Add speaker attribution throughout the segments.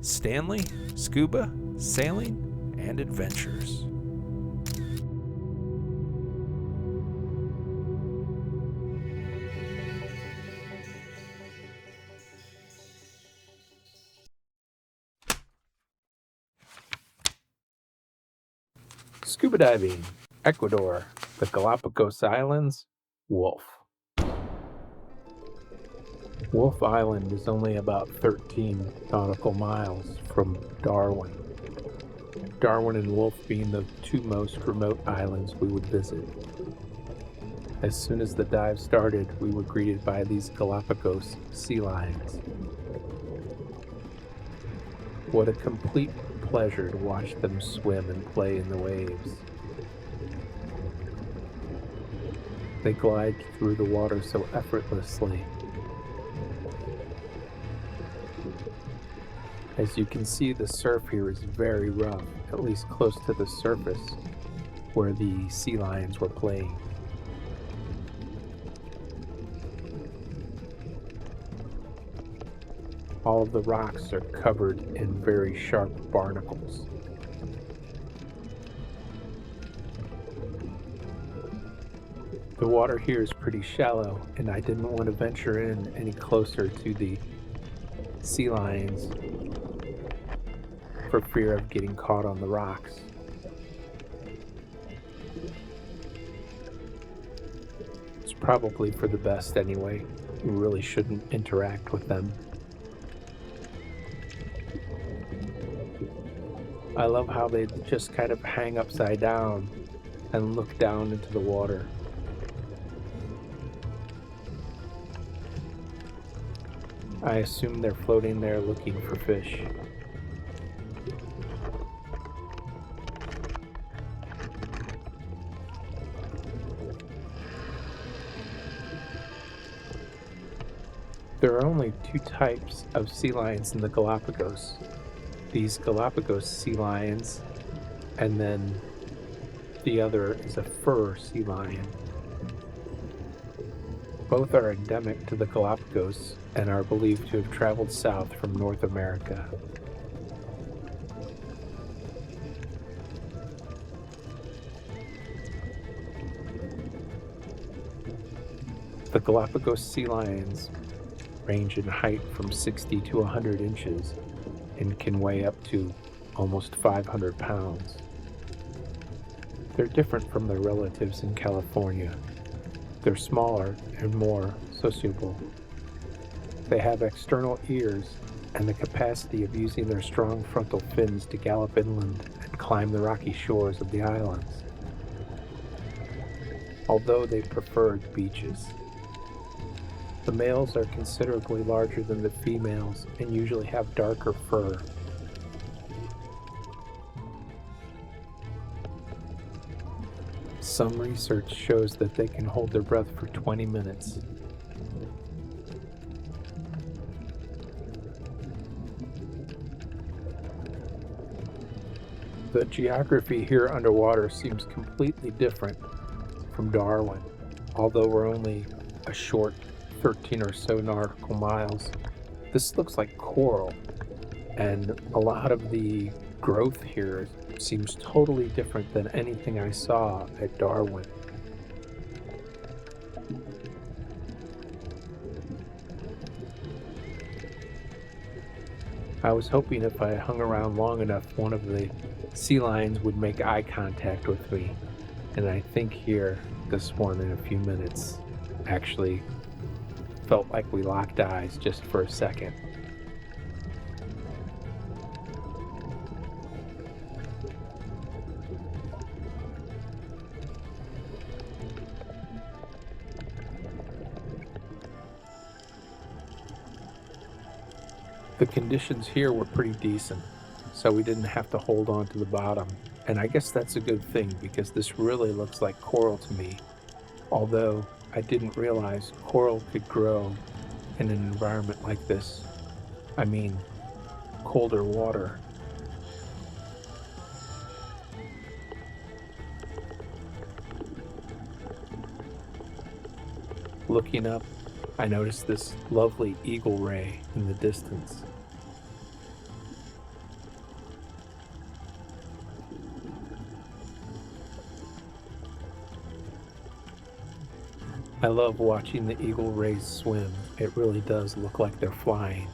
Speaker 1: Stanley, Scuba, Sailing, and Adventures. Scuba diving, Ecuador, the Galapagos Islands, Wolf. Wolf Island is only about 13 nautical miles from Darwin. Darwin and Wolf being the two most remote islands we would visit. As soon as the dive started, we were greeted by these Galapagos sea lions. What a complete pleasure to watch them swim and play in the waves. They glide through the water so effortlessly. As you can see, the surf here is very rough, at least close to the surface where the sea lions were playing. All of the rocks are covered in very sharp barnacles. The water here is pretty shallow, and I didn't want to venture in any closer to the sea lions for fear of getting caught on the rocks. It's probably for the best anyway. You really shouldn't interact with them. I love how they just kind of hang upside down and look down into the water. I assume they're floating there looking for fish. There are only two types of sea lions in the Galapagos. These Galapagos sea lions, and then the other is a fur sea lion. Both are endemic to the Galapagos and are believed to have traveled south from North America. The Galapagos sea lions range in height from 60 to 100 inches and can weigh up to almost 500 pounds. They're different from their relatives in California. They're smaller and more sociable. They have external ears and the capacity of using their strong frontal fins to gallop inland and climb the rocky shores of the islands, although they prefer beaches. The males are considerably larger than the females and usually have darker fur. Some research shows that they can hold their breath for 20 minutes. The geography here underwater seems completely different from Darwin, although we're only a short 13 or so nautical miles. This looks like coral, and a lot of the growth here seems totally different than anything I saw at Darwin. I was hoping if I hung around long enough, one of the sea lions would make eye contact with me, and I think here, this one in a few minutes, actually felt like we locked eyes just for a second. The conditions here were pretty decent, so we didn't have to hold on to the bottom, and I guess that's a good thing because this really looks like coral to me, although I didn't realize coral could grow in an environment like this. I mean, colder water. Looking up, I noticed this lovely eagle ray in the distance. I love watching the eagle rays swim. It really does look like they're flying.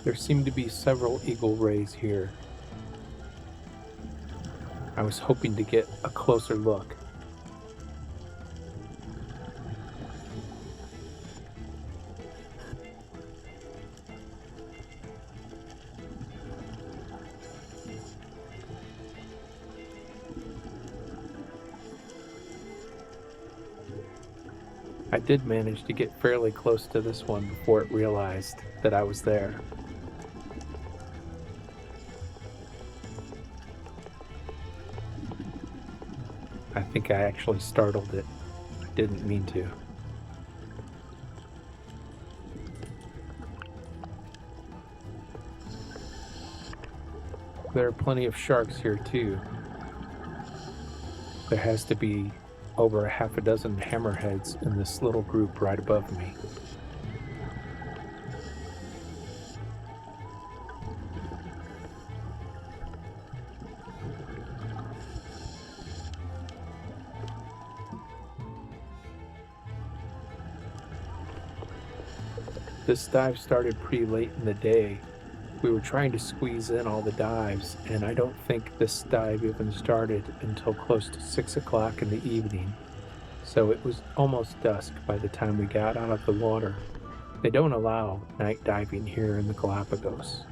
Speaker 1: There seem to be several eagle rays here. I was hoping to get a closer look. I did manage to get fairly close to this one before it realized that I was there. I think I actually startled it. I didn't mean to. There are plenty of sharks here too. There has to be over a half a dozen hammerheads in this little group right above me. This dive started pretty late in the day. We were trying to squeeze in all the dives, and I don't think this dive even started until close to 6 o'clock in the evening. So it was almost dusk by the time we got out of the water. They don't allow night diving here in the Galapagos.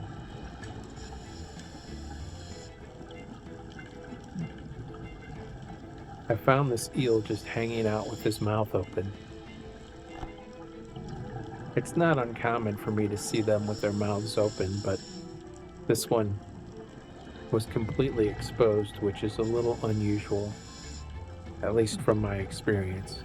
Speaker 1: I found this eel just hanging out with his mouth open. It's not uncommon for me to see them with their mouths open, but this one was completely exposed, which is a little unusual, at least from my experience.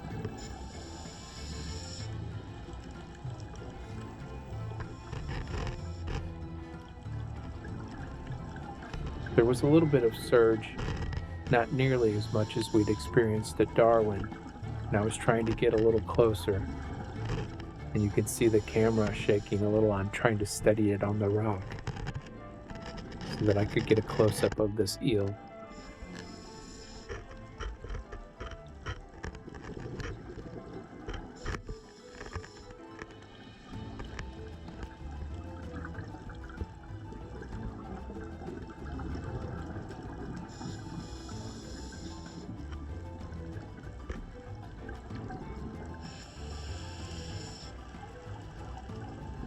Speaker 1: There was a little bit of surge, not nearly as much as we'd experienced at Darwin, and I was trying to get a little closer. And you can see the camera shaking a little. I'm trying to steady it on the rock so that I could get a close-up of this eel.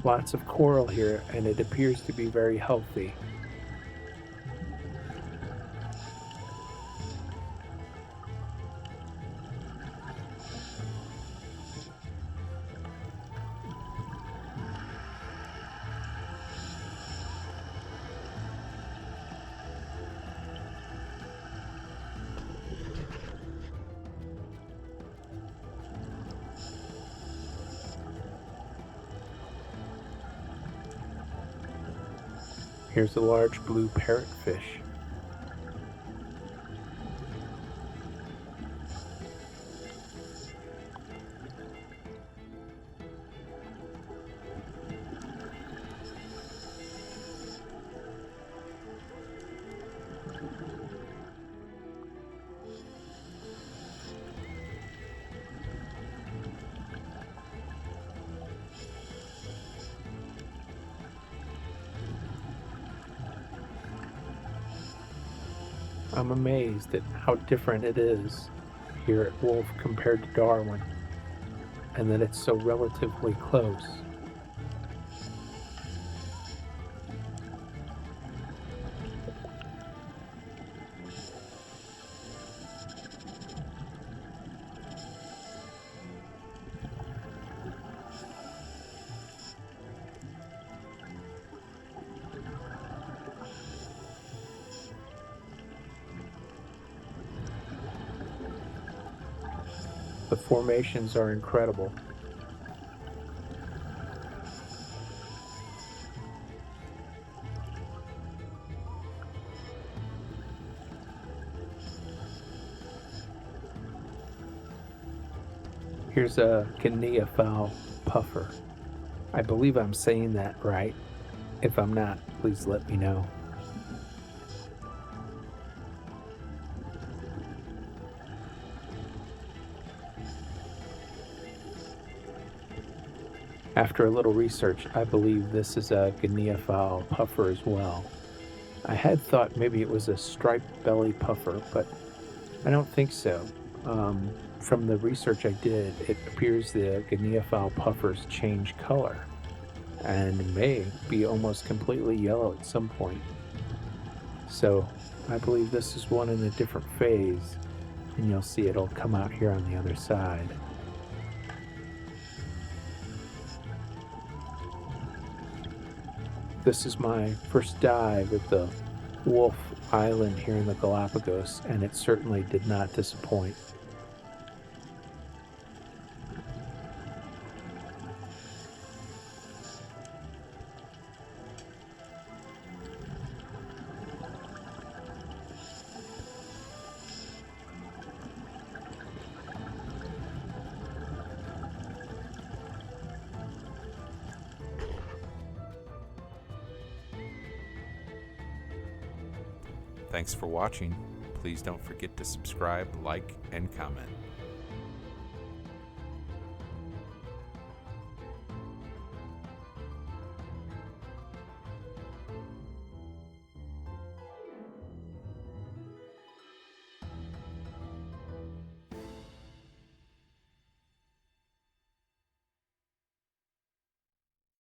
Speaker 1: Lots of coral here, and it appears to be very healthy. Here's a large blue parrotfish. I'm amazed at how different it is here at Wolf compared to Darwin, and that it's so relatively close. The formations are incredible. Here's a guinea fowl puffer. I believe I'm saying that right. If I'm not, please let me know. After a little research, I believe this is a guinea fowl puffer as well. I had thought maybe it was a striped belly puffer, but I don't think so. From the research I did, it appears the guinea fowl puffers change color and may be almost completely yellow at some point. So I believe this is one in a different phase, and you'll see it'll come out here on the other side. This is my first dive at the Wolf Island here in the Galapagos, and it certainly did not disappoint.
Speaker 2: Thanks for watching. Please don't forget to subscribe, like, and comment.